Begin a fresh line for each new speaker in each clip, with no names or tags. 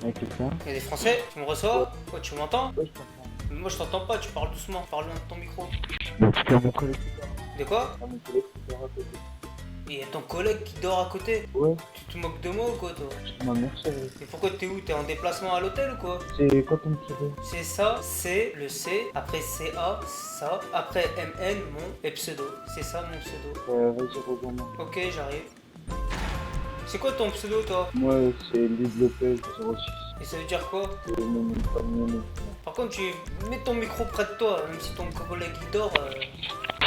Avec ça.
Il y a des Français, tu me reçois? Ouais, tu m'entends?
Ouais, je t'entends.
Moi je t'entends pas, tu parles doucement, parle loin de ton micro.
Donc tu as mon collègue qui dort.
De quoi?
Ah, mon collègue qui dort à côté.
Il y a ton collègue qui dort à côté.
Ouais,
Tu te moques de moi ou quoi toi?
ma mère c'est.
Et pourquoi t'es où? T'es en déplacement à l'hôtel ou quoi?
C'est quoi ton pseudo?
C'est ça, c'est le C, après CA, ça, après MN, mon, et pseudo. C'est ça mon pseudo.
Vas-y, rejoins-moi.
Ok, j'arrive. C'est quoi ton pseudo toi?
Moi, c'est Lise Lopez 06.
Et ça veut dire quoi?
C'est mon nom de famille.
Par contre, tu mets ton micro près de toi, même si ton collègue il dort.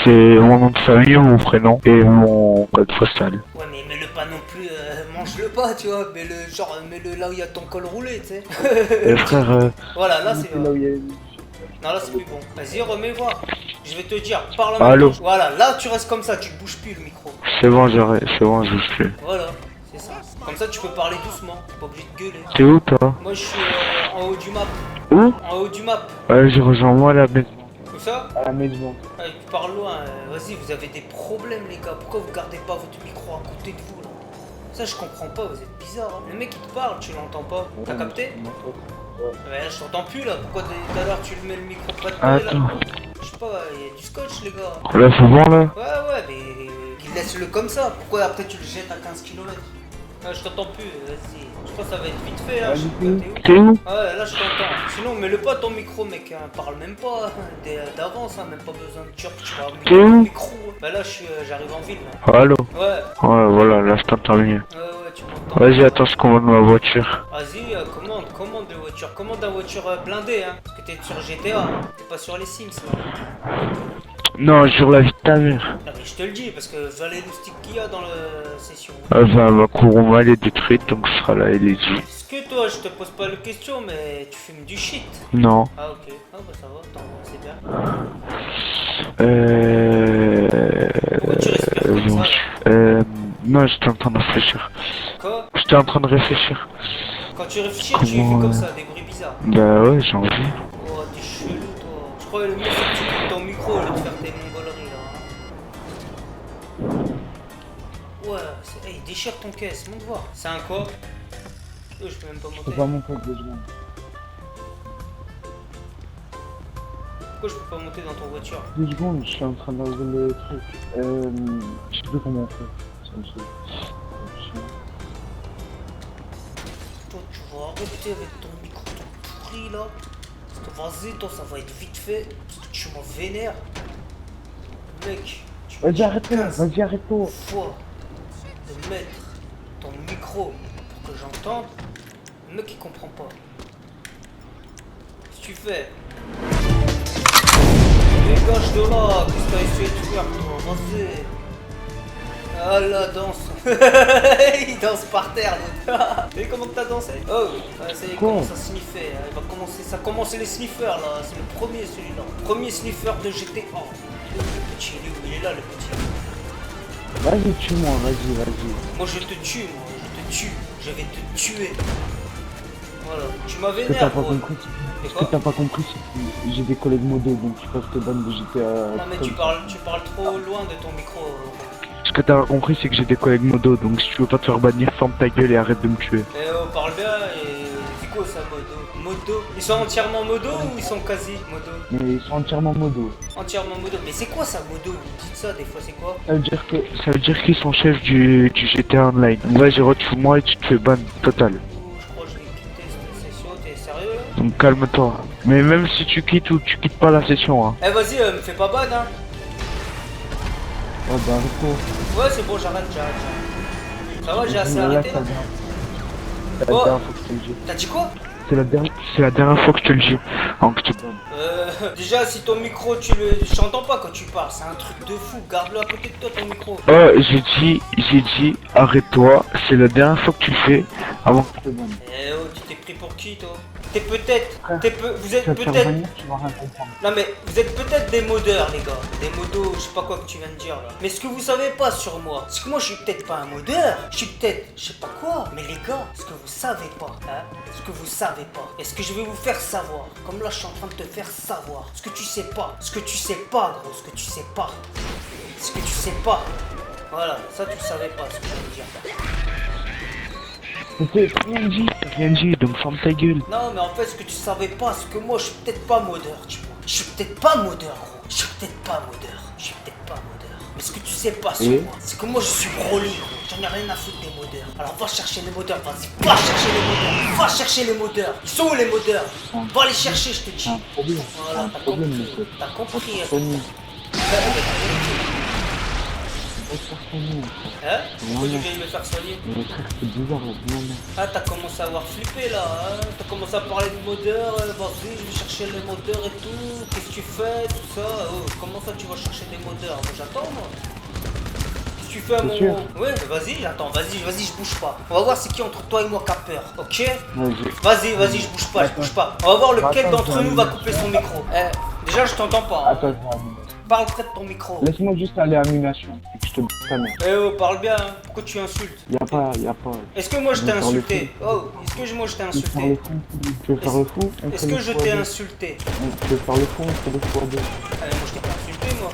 C'est mon nom de famille, mon prénom et mon code postal.
Ouais, mais mets-le pas non plus, mange-le pas, tu vois. Mets-le là où il y a ton col roulé, tu sais.
Et frère,
Voilà, là c'est
là
bon.
où il y a une.
Non, là c'est plus bon. Vas-y, remets voir. Je vais te dire, parle en
Allô.
même temps. Voilà, là tu restes comme ça, tu bouges plus le micro.
c'est bon, j'arrête, c'est bon, je sais.
Voilà, c'est ça. Comme ça, tu peux parler doucement, t'es pas obligé de gueuler.
T'es où toi?
Moi, je suis en haut du map.
Où?
En haut du map.
Ouais, je rejoins moi à la maison.
Où ça?
À la maison.
Ah, tu parles loin. Vas-y, vous avez des problèmes, les gars. Pourquoi vous gardez pas votre micro à côté de vous, là? Ça, je comprends pas, vous êtes bizarre. Hein. Le mec, il te parle, tu l'entends pas. T'as capté? Ouais, là, je t'entends plus, là. Pourquoi tout à l'heure, tu le mets le micro près de toi, là?
Attends.
Je sais pas, il y a du scotch, les gars.
Là, c'est bon là?
Ouais, mais laisse-le comme ça. Pourquoi après, tu le jettes à 15 km? Ouais, je t'entends plus, vas-y. Je pense que ça va être vite fait, là. Je sais pas, t'es où?
T'es où?
Ouais, là je t'entends. Sinon, mets-le pas ton micro, mec. Hein. Parle même pas d'avance, hein. Même pas besoin de turc. Tu vas
T'es où?
le micro. Bah là, j'arrive en ville. Là.
Allô?
Ouais,
Ouais, voilà, là je t'entends mieux.
ouais, tu m'entends.
Vas-y, attends, je commande ma voiture.
Vas-y, commande de voiture. Commande la voiture blindée, hein. Parce que t'es sur GTA. Hein. T'es pas sur les Sims, là.
Non, sur la vie de ta mère.
Ah, mais je te le dis, parce que valez le stick qu'il y a dans la session.
Ma couronne elle est détruite, donc je serai là, elle est dit.
Est-ce que toi, je te pose pas la question, mais tu fumes du shit?
Non.
Ah, ok. Ah, bah ça va, c'est bien. Pourquoi tu respires comme ça, là?
Non, j'étais en train de réfléchir.
Quoi?
J'étais en train de réfléchir.
Quand tu réfléchis, tu fais comme ça, des bruits bizarres.
Bah ouais, j'ai envie.
Oh, t'es chelou, toi. Je crois que le mieux, c'est que tu coupes ton micro au lieu de faire tes mongoleries, là. Ouais, hey, déchire ton caisse, monte voir. C'est un quoi? Je peux même pas
Je
monter.
peux pas monter 2 secondes.
Pourquoi je peux pas monter dans ton voiture?
2 secondes, je suis en train d'enlever le truc. Je sais plus comment on fait. Ça me saoule.
Toi, tu vas arrêter avec ton micro tout pourri, là. Parce que vas-y, toi, ça va être vite fait. Parce que tu m'en vénères. Mec, tu m'as
Vas-y,
dit
arrête-toi,
15
vas-y, arrête-toi.
fois de mettre ton micro pour que j'entende, le mec il comprend pas. Qu'est-ce que tu fais? Dégage de là, qu'est-ce que t'as essayé de faire toi? Vas-y. Ah la danse. Il danse par terre l'autre. Et comment que t'as dansé? Oh, ça y est, il commence à sniffer. Il va commencer, ça commence les sniffers là. C'est le premier celui-là. Premier sniffer de GTA. Le petit, il est là le petit.
Vas-y, tue-moi, vas-y.
Moi je te tue, je vais te tuer. Voilà, tu m'as
Ce que t'as
vénère,
pas
gros.
compris,
Et
ce
quoi?
que t'as pas compris, c'est que j'ai des collègues modos, donc tu peux te ban de GTA.
Non mais tu parles trop loin de ton micro.
Ce que t'as pas compris, c'est que j'ai des collègues modo, donc si tu veux pas te faire bannir, ferme ta gueule et arrête de me tuer.
Eh oh, parle bien et c'est quoi ça, modo? Modo? Ils sont entièrement modo ou ils sont quasi modo?
Mais ils sont entièrement modos.
Entièrement modo. Mais c'est quoi ça, modo? Vous dites ça des fois, c'est quoi?
Ça veut dire qu'ils sont chefs du GTA Online. Vas-y, retrouve-moi et tu te fais ban total.
Je crois que je vais quitter cette session, t'es sérieux là?
Donc calme-toi. Mais même si tu quittes ou tu quittes pas la session, hein.
Eh vas-y, me fais pas ban hein.
Oh bah arrête-toi.
Ouais c'est bon, j'arrête. Ça va, j'ai assez
Là,
arrêté
ça
là?
vient. C'est la
Oh.
dernière fois que je te le dis.
T'as dit quoi?
C'est la dernière fois que je te le dis. Donc tu te bannes.
Déjà si ton micro je t'entends pas quand tu parles, c'est un truc de fou, garde-le à côté de toi ton micro.
Oh, j'ai dit, arrête-toi. C'est la dernière fois que tu le fais avant que
Je te banne.
Eh oh, tu t'es pris pour qui toi? T'es peut-être...
Frère,
Vous êtes
Tu vas te faire
peut-être...
bannir, tu vas rien comprendre.
Non mais vous êtes peut-être des modeurs les gars, des modos, je sais pas quoi que tu viens de dire là. Mais ce que vous savez pas sur moi, c'est que moi je suis peut-être pas un modeur, je suis peut-être je sais pas quoi. Mais les gars, ce que vous savez pas, hein, ce que vous savez pas, et ce que je vais vous faire savoir, comme là je suis en train de te faire savoir, ce que tu sais pas gros, ce que tu sais pas, ce que tu sais pas. Voilà, ça tu savais pas ce que je veux dire.
T'as rien dit, donc ferme ta gueule.
Non mais en fait ce que tu savais pas, c'est que moi je suis peut-être pas modeur, tu vois. Je suis peut-être pas modeur gros. Je suis peut-être pas modeur. Je suis peut-être pas modeur. Mais ce que tu sais pas sur
Oui.
moi, c'est que moi je suis Broly gros. J'en ai rien à foutre des modeurs. Alors va chercher les modeurs, vas-y, va chercher les modeurs. Va chercher les modeurs. Ils sont où les modeurs? Va les chercher, je te dis.
C'est un problème. C'est
Voilà,
un
t'as
problème,
compris.
monsieur.
T'as compris. Hein?
Soigné. On va se faire soigner.
Hein? Pourquoi tu viens de me faire soigner?
Mais frère, c'est bizarre là, non.
Ah t'as commencé à avoir flippé là, hein? T'as commencé à parler de modeurs, vas-y je vais chercher les modeurs et tout, qu'est-ce que tu fais, tout ça, oh, comment ça tu vas chercher des modeurs? Moi j'attends moi. Qu'est-ce que tu fais à mon...
sûr?
Ouais mais vas-y j'attends, vas-y je bouge pas. On va voir c'est qui entre toi et moi qui a peur, ok?
Vas-y.
Vas-y je bouge pas, je bouge pas. On va voir lequel
Attends,
d'entre nous va couper son micro. Déjà je t'entends pas, hein.
Attends, je vais allumer.
Parle près de ton micro.
Laisse-moi juste aller à Mination et que je te bute ta mère.
Eh oh parle bien, hein. Pourquoi tu insultes?
Y'a pas.
Est-ce que moi je
On
t'ai
va faire le
insulté? Oh, est-ce que moi je t'ai
Tu veux faire
insulté?
le fou? Tu veux faire le fou? On
Est-ce
fait
que
le
je
fou à
t'ai
deux.
insulté?
Tu veux faire le fou? On fait le fou à deux.
Ah, mais moi je t'ai pas insulté moi.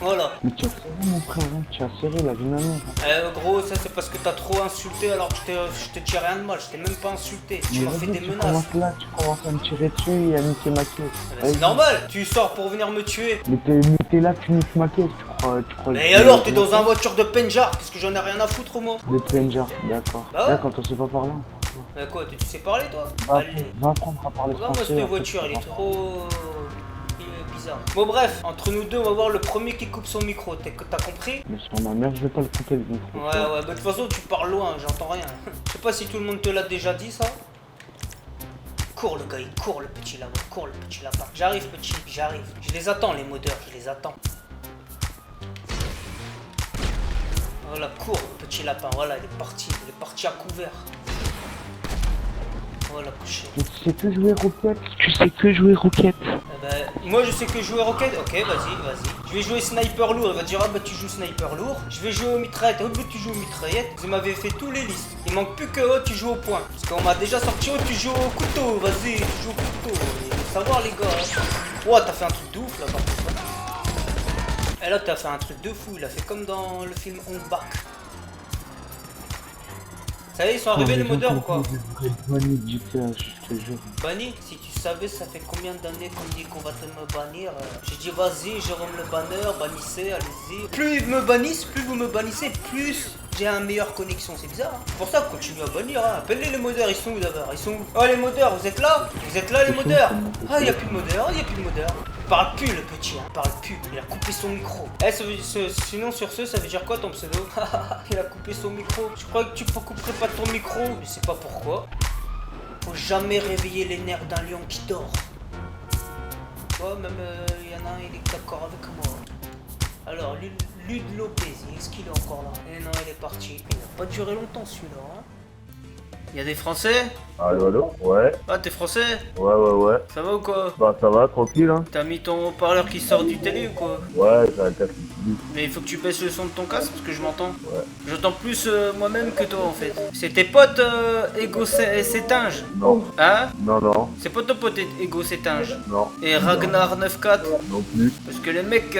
Voilà.
Mais tu as serré mon frère, hein. Tu as serré la vie de ma mère. Hein.
Gros, ça c'est parce que t'as trop insulté alors que je te dis rien de mal, je t'ai même pas insulté. Tu
Mais
m'as fait
vas-y,
des
tu
menaces.
commences là, tu commences à me tirer dessus et à niquer ma caisse.
C'est normal, tu sors pour venir me tuer.
Mais t'es là, tu niques ma caisse, tu crois.
Mais alors, t'es dans un voiture de Penjar, parce que j'en ai rien à foutre moi.
De Stranger, d'accord.
Bah ouais.
D'accord, on sait pas parler.
Quoi, tu sais parler toi?
Va
Allez.
apprendre à parler
Regarde-moi
français.
cette
après,
voiture,
tu
il est
vas
trop... il est bizarre. Bon bref, entre nous deux, on va voir le premier qui coupe son micro, t'as compris?
Mais sur ma mère, je vais pas le couper le micro.
Ouais, bah de toute façon, tu parles loin, j'entends rien. Je sais pas si tout le monde te l'a déjà dit, ça. Cours, le gars, il court, le petit là-bas, cours, le petit lapin. J'arrive, petit, j'arrive. Je les attends, les modeurs, je les attends. Voilà, cours, petit lapin, voilà, il est parti à couvert. Voilà, couché.
Tu sais que jouer Rocket. Tu sais que jouer Rocket.
Moi je sais que jouer Rocket, ok vas-y. Je vais jouer sniper lourd, il va dire ah bah tu joues sniper lourd. Je vais jouer aux mitraillettes, oh bah tu joues aux mitraillettes. Vous m'avez fait tous les listes. Il manque plus que oh tu joues au point. Parce qu'on m'a déjà sorti oh tu joues au couteau, vas-y tu joues au couteau. Il faut savoir les gars. Oh t'as fait un truc de ouf là par contre. Et là t'as fait un truc de fou, il a fait comme dans le film Hong Bak. Ça y est, ils sont arrivés les modeurs ou quoi?
Banni du GTA, je te jure.
Banni? Si tu savais, ça fait combien d'années qu'on dit qu'on va te me bannir? J'ai dit vas-y, Jérôme le banneur, bannissez, allez-y. Plus ils me bannissent, plus vous me bannissez, plus j'ai une meilleure connexion. C'est bizarre, hein. C'est pour ça qu'on continue à bannir. Hein. Appelez les modeurs, ils sont où d'abord? Ils sont où? Oh les modeurs, vous êtes là? Vous êtes là les modeurs? Ah, y'a plus de modeurs, y'a plus de modeurs. Il parle plus le petit, hein. Il parle plus. Il a coupé son micro. Sinon sur ce, ça veut dire quoi ton pseudo? Il a coupé son micro. Je crois que tu couperais pas ton micro, mais c'est pas pourquoi. Faut jamais réveiller les nerfs d'un lion qui dort. Oh, même il y en a un, il est d'accord avec moi. Alors, Lud Lopez, est-ce qu'il est encore là? Eh non, il est parti. Il n'a pas duré longtemps celui-là. Hein. Il y a des Français?
Allô? Ouais.
Ah, t'es français?
Ouais.
Ça va ou quoi?
Bah ça va, tranquille hein.
T'as mis ton haut-parleur qui sort du télé ou quoi?
Ouais, j'ai un casque.
Mais il faut que tu baisses le son de ton casque parce que je m'entends.
Ouais.
J'entends plus moi-même que toi en fait. C'est tes potes Ego Sétinge?
Non.
Hein?
Non.
C'est pas ton pote Ego Sétinge?
Non.
Et Ragnar 94?
Non plus.
Parce que les mecs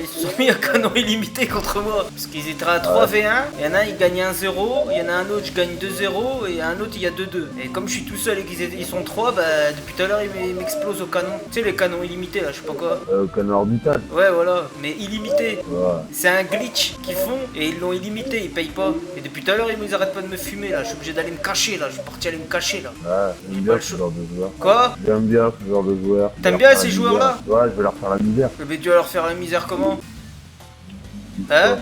ils se sont mis à canon illimité contre moi. Parce qu'ils étaient à 3v1. Il y en a un il gagne 1-0. Il y en a un autre je gagne 2-0. Et un autre il y a 2-2. Et comme je suis tout seul et qu'ils sont 3, bah depuis tout à l'heure ils m'explosent au canon. Tu sais les canons illimités là, je sais pas quoi.
Canon orbital.
Ouais voilà, mais illimité.
Ouais.
C'est un glitch qu'ils font et ils l'ont illimité, ils payent pas. Et depuis tout à l'heure ils arrêtent pas de me fumer là. Je suis obligé d'aller me cacher là. Je suis parti aller me cacher là.
Ouais, j'aime bien ce genre de joueur.
Quoi?
J'aime bien ce genre de joueur.
T'aimes bien ces joueurs là?
Ouais, je vais leur faire la misère.
Mais tu vas leur faire la misère comment? Hein?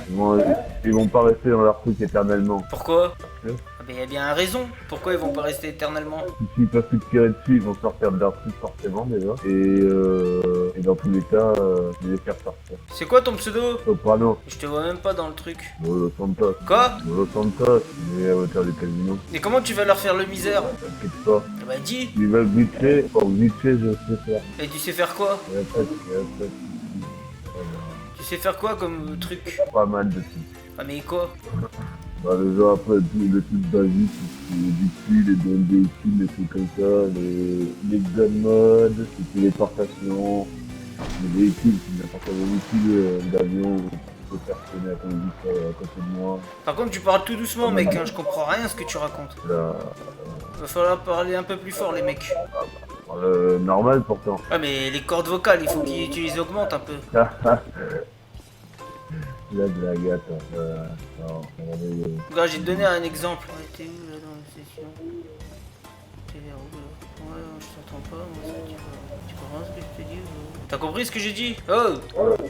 Ils vont pas rester dans leur truc éternellement.
Pourquoi?
que
Ah ben y a bien une raison. Pourquoi ils vont pas rester éternellement?
S'ils peuvent plus tirer dessus, ils vont sortir de leur truc forcément déjà. Et dans tous les cas, je vais les faire sortir.
C'est quoi ton pseudo?
Soprano,
Je te vois même pas dans le truc.
Los Santos.
Quoi?
Los Santos, mais à hauteur du casino.
Et comment tu vas leur faire le misère?
T'inquiète pas.
Ah bah dis.
Ils veulent vite fait, je sais faire.
Et tu sais faire quoi?
Répète.
Tu sais faire quoi comme truc?
Pas mal de trucs.
Ah mais quoi?
Bah déjà après les trucs basiques, du cul, les dons de véhicules, les trucs comme ça, les gun modes, les téléportations, les véhicules, n'importe quel véhicule d'avion, tu peux faire sonner à ton à côté de moi.
Par contre tu parles tout doucement mec, hein, je comprends rien à ce que tu racontes.
Là,
Va falloir parler un peu plus fort les mecs.
normal pourtant.
Ah mais les cordes vocales, il faut qu'ils tu les augmentent un peu.
La blague, attends. Non,
Regarde, j'ai donné un exemple. Ouais, t'es où là dans la session? T'es vers où là? Ouais, je t'entends pas, moi ça tu comprends ce que je te dis? T'as compris ce que j'ai dit? Oh!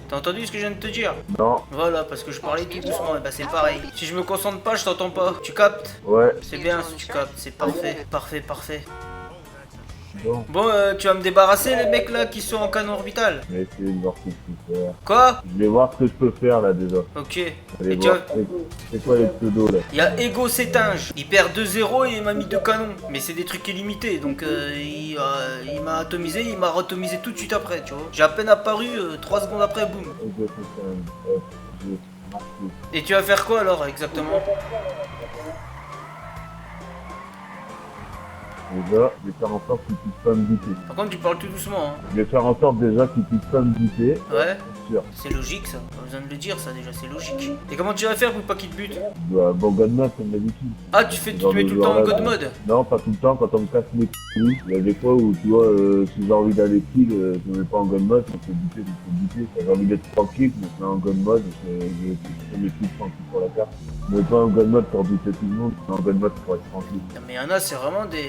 T'as entendu ce que je viens de te dire?
Non,
Voilà, parce que je parlais tout doucement, et bah c'est pareil. Si je me concentre pas, je t'entends pas. Tu captes?
ouais,
C'est bien si tu captes, c'est parfait, parfait, parfait.
bon.
Bon, tu vas me débarrasser les mecs là qui sont en canon orbital?
Je vais essayer de voir ce que je peux faire.
Quoi?
Je vais voir ce que je peux faire là déjà.
Ok.
Allez
Et tu
voir.
vois,
C'est quoi les pseudos là?
il y a Ego Sétinge. Il perd 2-0 et il m'a mis 2 canons. Mais c'est des trucs illimités, donc il m'a atomisé, il m'a ratomisé tout de suite après, tu vois. J'ai à peine apparu, 3 secondes après, boum.
Ok, c'est ça. Hop, j'ai marqué.
Et tu vas faire quoi alors exactement?
Déjà, je vais faire en sorte qu'ils puissent pas me buter.
Par contre, tu parles tout doucement, hein.
Je vais faire en sorte déjà qu'ils puissent pas me buter.
Ouais,
C'est sûr.
c'est logique ça. Pas besoin de le dire, ça déjà, c'est logique. Et comment tu vas faire pour pas qu'il te bute?
Bah, bon God mode comme d'habitude.
Ah, tu te mets tout le temps en God mode?
Non, pas tout le temps, quand on me casse les couilles. Il y a des fois où, tu vois, si j'ai envie d'aller kill, je me mets pas en God mode, je me fais buter. Quand j'ai envie d'être tranquille, je me mets en God mode, je fais mes kills tranquilles sur la carte. Je me mets pas en God mode pour buter tout le monde, je me mets en God mode pour être tranquille.
Non, mais y'en a, c'est vraiment des...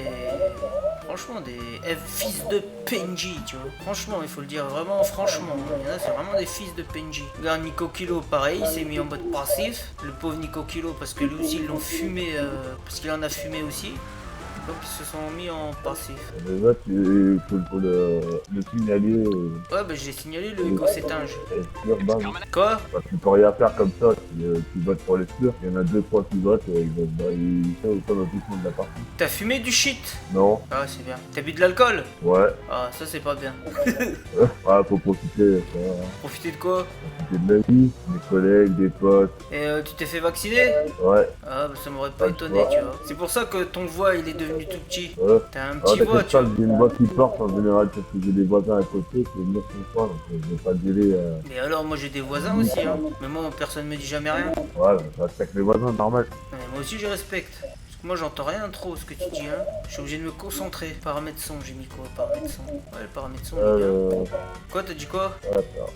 Franchement, des fils de PNJ, tu vois. Franchement, il faut le dire vraiment franchement. Il y en a, c'est vraiment des fils de PNJ. Regarde, Nico Kilo, pareil, il s'est mis en mode passif. Le pauvre Nico Kilo, parce que lui aussi, ils l'ont fumé, parce qu'il en a fumé aussi. Donc, ils se sont mis en passif.
Déjà, il faut le signaler.
Ouais, bah, j'ai signalé le Ego Sétinge. Quoi?
Bah, tu peux rien faire comme ça, tu votes pour les slurs. Il y en a 2-3 qui votent, ils sont au automatisme de la partie.
T'as fumé du shit?
Non,
Ah, c'est bien. T'as bu de l'alcool?
ouais,
Ah, ça, c'est pas bien.
faut profiter, ça,
Profiter de quoi?
profiter de la vie, des collègues, des potes,
Et tu t'es fait vacciner?
ouais,
Ah, bah, ça m'aurait pas
Ouais,
étonné,
tu
tu vois. C'est pour ça que ton voix, il est devenu tout petit.
ouais.
T'as un
Ah,
petit voix,
t'inquiète
tu
pas,
vois.
j'ai une voix qui porte en général parce que j'ai des voisins à côté, c'est 9 fois, donc je vais pas délai.
Mais alors, moi j'ai des voisins aussi, hein. Mais moi, personne me dit jamais rien.
Ouais, je respecte les voisins, normal.
Mais moi aussi, je respecte. Parce que moi, j'entends rien trop ce que tu dis, hein. Je suis obligé de me concentrer. Paramètres son, j'ai mis quoi? Paramètres son. Ouais, le paramètre son, il est bien. Quoi, t'as dit quoi?
Attends.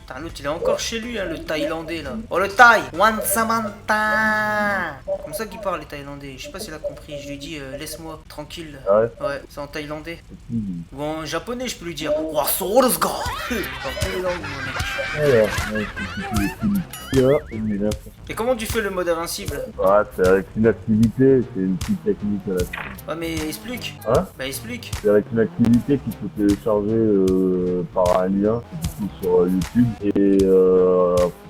Putain, l'autre, il est encore chez lui, hein, le Thaïlandais, là. Oh, le Thaï! Wan Samantha! Comme ça qu'il parle, les Thaïlandais. Je sais pas s'il a compris. Je lui dis, laisse-moi, tranquille.
Ah ouais?
Ouais, c'est en thaïlandais.
Si.
Ou en japonais, je peux lui dire. Wasorosga! Dans tous les langues, mon mec.
Alors, ouais, c'est une là.
Et comment tu fais le mode invincible?
Ah, c'est avec une activité, c'est une petite technique là.
Ouais, mais explique.
Hein?
Bah, explique.
C'est avec une activité qu'il faut télécharger par un lien du coup, sur YouTube et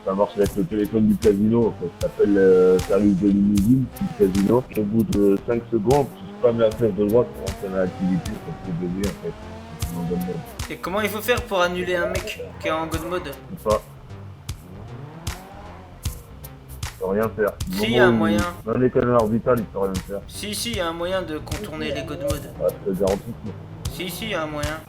ça marche avec le téléphone du casino en fait. Ça s'appelle service de limousine du casino. Au bout de 5 secondes, tu spammes la flèche de droite pour rentrer dans l'activité pour te donner en fait. C'est en God mode.
Et comment il faut faire pour annuler un mec qui est en God mode?
C'est ça. Il peut rien faire. Du
Si,
moment
y a un
où-
moyen.
Dans les canaux orbitales, il peut rien faire.
Si, il y a un moyen de contourner les God mode.
Ah, je te garantis que non.
Si, il y a un moyen.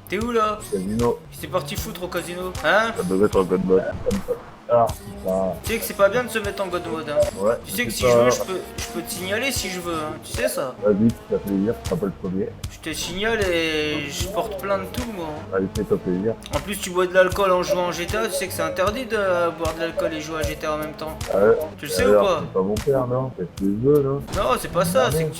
T'es où là?
Casino,
C'est parti foutre au casino. Hein?
ça devrait être en God mode. Comme ça. Ah, putain.
Tu sais que c'est pas bien de se mettre en God mode, hein.
Ouais.
Tu sais que si
c'est
je
pas-
veux, je peux te signaler si je veux, hein. Tu sais ça?
Vas-y, ça fait plaisir, tu seras pas le premier.
Je te signale et je porte plainte de tout, moi.
Allez, fais-toi plaisir.
En plus, tu bois de l'alcool en jouant en GTA, tu sais que c'est interdit de boire de l'alcool et jouer à GTA en même temps.
Ah ouais.
Tu le sais
Alors,
ou pas?
C'est pas mon père, non? C'est ce que je veux, non?
Non, c'est pas ça, c'est que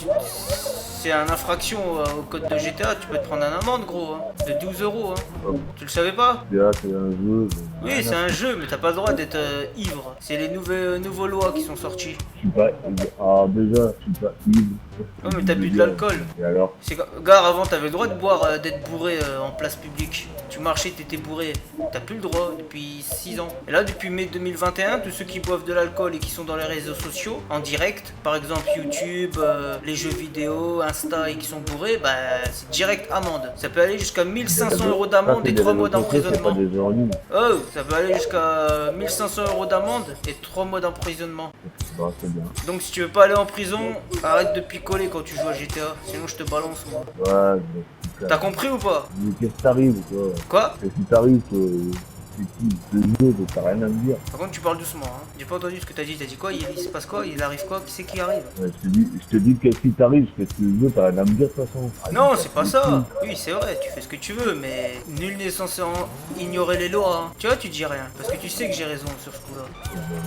c'est une infraction au code de GTA, tu peux te prendre une amende gros, hein, de 12 euros. Hein.
Oh.
Tu le savais pas?
Là, c'est un jeu.
Oui, c'est un jeu, mais t'as pas le droit d'être ivre. C'est les nouveaux lois qui sont sorties.
Je suis pas. Alors, déjà, je suis pas ivre.
Non, mais t'as bu de l'alcool.
Et alors?
C'est gare, avant t'avais le droit de boire, d'être bourré en place publique. Tu marchais, t'étais bourré. T'as plus le droit depuis 6 ans. Et là, depuis mai 2021, tous ceux qui boivent de l'alcool et qui sont dans les réseaux sociaux, en direct, par exemple YouTube, les jeux vidéo, Insta et qui sont bourrés, bah c'est direct amende. Ça peut aller jusqu'à 1500 euros d'amende et 3 mois d'emprisonnement.
C'est pas des jeux en ligne.
Oh, ça peut aller jusqu'à 1500 euros d'amende et 3 mois d'emprisonnement.
Bah, c'est bien.
Donc si tu veux pas aller en prison, arrête de picoler quand tu joues à GTA, sinon je te balance moi.
Ouais,
T'as compris ou pas?
mais qu'est-ce qui t'arrive, toi?
Quoi?
Qu'est-ce qui t'arrive, toi? C'est qui? Le jeu, t'as rien à me dire.
Par contre tu parles doucement, hein. J'ai pas entendu ce que t'as dit quoi? Il se passe quoi? Il arrive quoi? Qui c'est qui arrive?
Ouais, je te dis qu'est-ce qui t'arrive, qu'est-ce que le jeu, t'as rien à me dire de toute façon.
Non, c'est pas ça. Oui, c'est vrai, tu fais ce que tu veux, mais nul n'est censé ignorer les lois. Hein. Tu vois, tu dis rien, parce que tu sais que j'ai raison sur ce coup-là.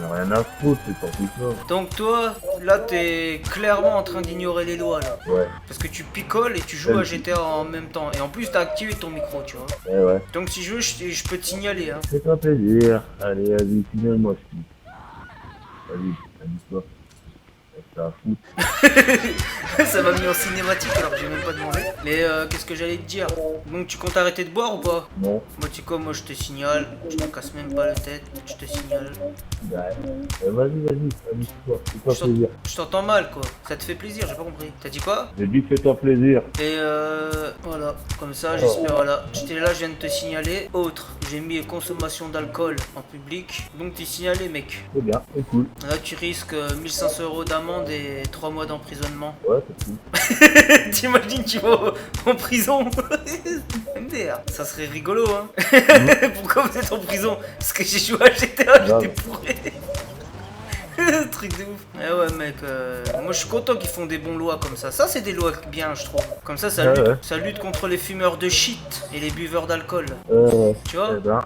J'en ai rien à foutre, c'est pour tout ça.
Donc toi, là, t'es clairement en train d'ignorer les lois, là.
Ouais,
Parce que tu picoles et tu joues à GTA en même temps. Et en plus, t'as activé ton micro, tu vois.
ouais, ouais.
Donc si je veux, je peux te signaler, hein.
Fais-toi plaisir. Allez, vas-y, signale-moi, je dis. Vas-y, amuse-toi. Ça à foutre.
Ça m'a mis en cinématique alors que j'ai même pas demandé. Mais qu'est-ce que j'allais te dire? Donc tu comptes arrêter de boire ou pas?
Non.
Moi tu sais quoi, moi je te signale, je te casse même pas la tête, je te signale.
Ouais. Vas-y, amuse-toi. Fais-toi plaisir.
Je t'entends mal quoi, ça te fait plaisir, j'ai pas compris. T'as dit quoi?
J'ai dit fais-toi plaisir.
Et voilà, comme ça j'espère, voilà. J'étais là, je viens de te signaler. Autre, j'ai mis consommation d'alcool en public. Donc t'es signalé mec.
C'est bien, c'est cool.
Là tu risques 1500 euros d'amende et 3 mois d'emprisonnement.
Ouais, c'est cool.
T'imagines tu vas en prison? MDR, ça serait rigolo hein. Pourquoi vous êtes en prison? Parce que j'ai joué à GTA, j'étais pourré. Truc de ouf. Eh ouais mec, moi je suis content qu'ils font des bons lois comme ça. Ça c'est des lois bien je trouve. Comme ça
Ouais, ouais.
ça lutte contre les fumeurs de shit et les buveurs d'alcool. Tu vois?
Eh ben,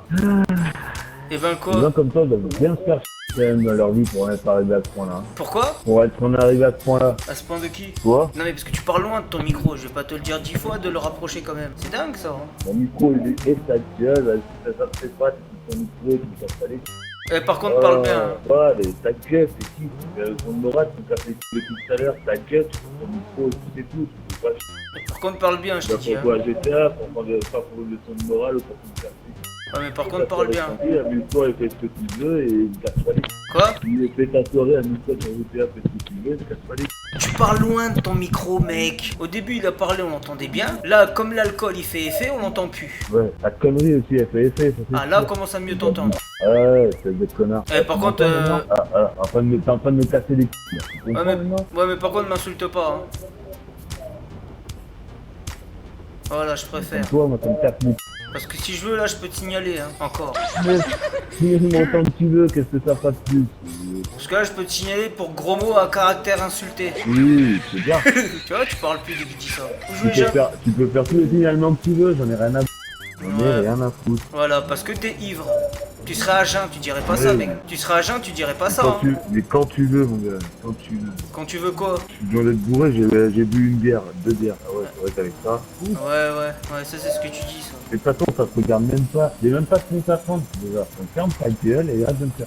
Et ben
les
quoi?
gens comme toi doivent bien se faire quand même dans leur vie pour être arrivé à ce point-là.
Pourquoi?
Pour être en arrivé à ce point-là.
À ce point de qui?
Toi,
Non mais parce que tu parles loin de ton micro, je vais pas te le dire 10 fois de le rapprocher quand même. C'est dingue ça hein.
mon micro il est ta gueule, si ça te fait pas, tu ton micro, tu me casses pas les couilles.
Par contre parle bien hein.
Ouais, mais ta gueule, c'est qui? Ton Nora, tu me casses les couilles depuis tout à l'heure, ta gueule, tu prends ton micro, c'est tout, tu peux pas.
Par contre parle bien je te dis
Pour
hein.
jouer à GTA, pour prendre pas pour le son de morale ou pour te casser.
Ouais mais par contre parle bien.
Amuse-toi et fais ce que tu veux et ne casse pas les couilles.
Quoi?
Fais ta soirée, amuse-toi sur GTA, fais ce que tu veux, ne casse pas les couilles.
Tu parles loin de ton micro mec. Au début il a parlé, on l'entendait bien. Là comme l'alcool il fait effet, on l'entend plus.
Ouais, la connerie aussi, elle fait effet. Ça,
Ah là on commence à mieux t'entendre.
Ouais, c'est des connards.
Par contre
T'es en train de me casser les couilles. Tu comprends maintenant?
ouais mais par contre m'insulte pas hein. Voilà je préfère.
Toi, moi, ça me casse les couilles.
Parce que si je veux là je peux te signaler hein, encore.
Signale-moi autant que tu veux, qu'est-ce que ça fasse plus?
Parce que là je peux te signaler pour gros mots à caractère insulté.
Oui, c'est bien.
Tu vois tu parles plus dès que je dis ça. Vous jouez
Tu peux faire tous les signalements que tu veux, j'en ai rien à foutre. J'en ai
Ouais.
rien à foutre.
Voilà parce que t'es ivre. Tu serais à jeun, tu dirais pas ça mec. Tu serais à jeun, tu dirais pas ça
Quand
hein.
mais quand tu veux, mon gars, quand tu veux.
Quand tu veux quoi?
Je dois être bourré, j'ai bu une bière, 2 bières. Ah ouais, c'est vrai qu'avec ça.
Ouais ça c'est ce que tu dis ça.
De toute façon, ça te regarde même pas. J'ai même pas de compte à prendre, déjà. Donc ferme ta gueule et arrête de me faire.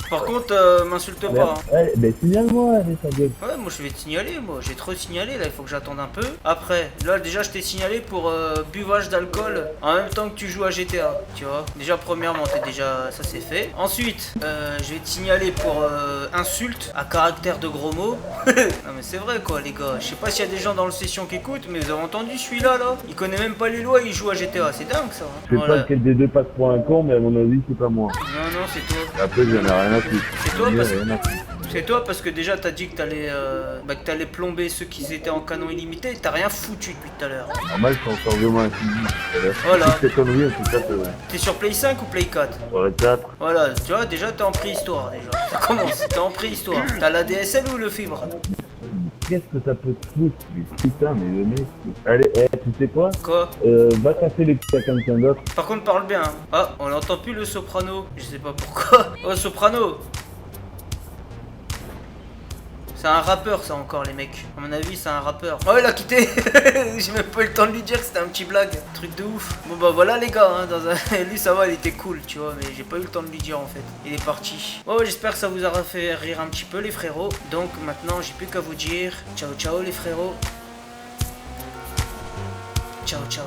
Par contre m'insulte pas hein.
Ouais, ben signale-moi, allez, ta gueule.
Ouais, moi je vais te signaler, moi j'ai trop signalé là, il faut que j'attende un peu. Après, là déjà je t'ai signalé pour buvage d'alcool en même temps que tu joues à GTA, tu vois. Déjà premièrement, ça c'est fait. Ensuite, je vais te signaler pour insulte à caractère de gros mots. Non mais c'est vrai quoi les gars, je sais pas s'il y a des gens dans le session qui écoutent, mais vous avez entendu celui-là là? Il connaît même pas les lois, il joue à GTA, c'est dingue ça. Hein.
Je sais pas lequel des deux passe pour un con, mais à mon avis, c'est pas moi.
Non, c'est toi.
Après, j'en ai rien à foutre.
C'est toi parce que...
Rien à foutre.
C'est toi parce que déjà t'as dit que t'allais plomber ceux qui étaient en canon illimité, t'as rien foutu depuis tout à l'heure.
Normal, je suis encore vraiment un physique.
Voilà.
Toutes ces conneries, en tout cas,
T'es sur Play 5 ou Play 4?
sur les 4.
Voilà, tu vois, déjà t'es en préhistoire déjà. Ça commence, t'es en préhistoire. T'as la DSL ou le fibre?
Qu'est-ce que ça peut te foutre? Mais putain, mais le mec. Allez, tu sais quoi?
Quoi?
Va casser les couilles à quelqu'un d'autre.
Par contre parle bien. Hein. Ah, on n'entend plus le soprano. Je sais pas pourquoi. Oh soprano! C'est un rappeur ça encore les mecs. À mon avis c'est un rappeur. Oh il a quitté. J'ai même pas eu le temps de lui dire que c'était un petit blague. Truc de ouf. Bon bah voilà les gars hein, lui ça va il était cool tu vois. Mais j'ai pas eu le temps de lui dire en fait. Il est parti. Bon j'espère que ça vous aura fait rire un petit peu les frérots. Donc maintenant j'ai plus qu'à vous dire ciao ciao les frérots. Ciao ciao.